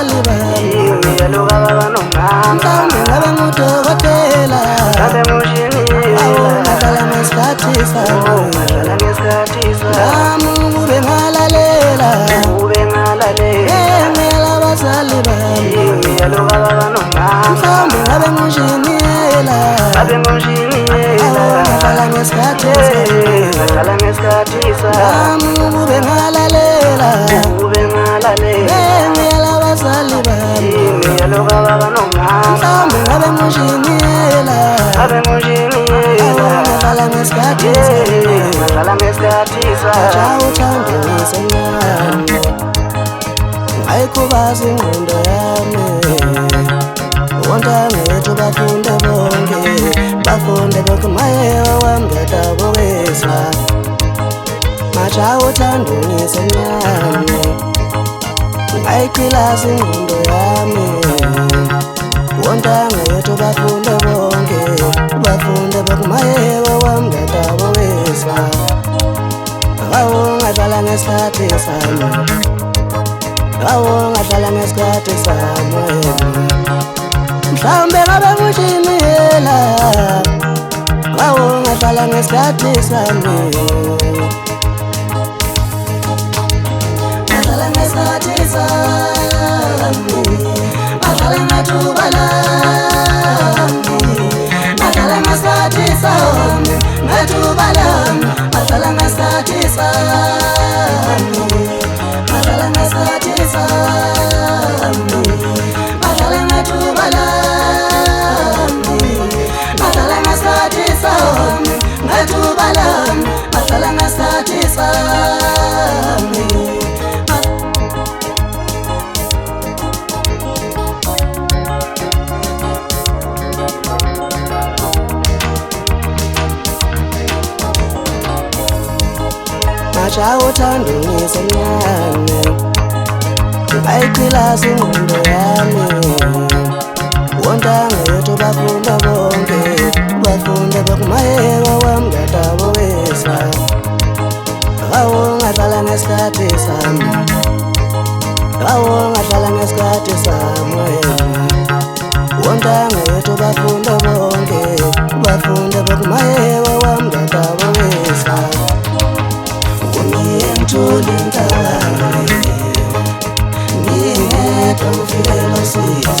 abazali bami Ngiyaluka baba nomama mhlawumbe ngabe ngudokotela ngahlala ngesikhathi sami nami ukube ngalalela engela abazali bami mhlawumbe ngabe ngunjiniyela ngahlala ngesikhathi sami nami ukube ngalalela engela abazali bami mhlawumbe ngabe ngunjiniyela ngahlala ngesikhathi uthando ngisenyama ngayikhubaza ingqondo yami wontangethu bafunde bonke mayewa wami ngadabukisa majaha uthando ngisenyama ngayikhilasa ingqondo yami wontangethu bafunde bonke mayewa wami ngadabukisa ngahlala ngesikhathi sami ngahlala ngesikhathi sami mhlawumbe ngabe ngujiniyela ngahlala ngesikhathi sami ngahlala ngesikhathi sami ngahlala ngethuba lami ngahlala ngesikhathi sami ngethuba lami ngahlala ngesikhathi sami ngahlala ngesikhathi sami ngahlala ngethuba lami ngahlala ngesikhathi sami ngethuba lami ngahlala ngesikhathi sami majaha uthando ngisenyane ngayikhilasa ingqondo yami wontangethu bafunde bonke mayewa wami ngadabukisa ngahlala ngesikhathi sami ngahlala ngesikhathi sami wontangethu bafunde bonke mayewa wami ngadabukisa ngiyemthole inkabane ngingedwa ngifikela usika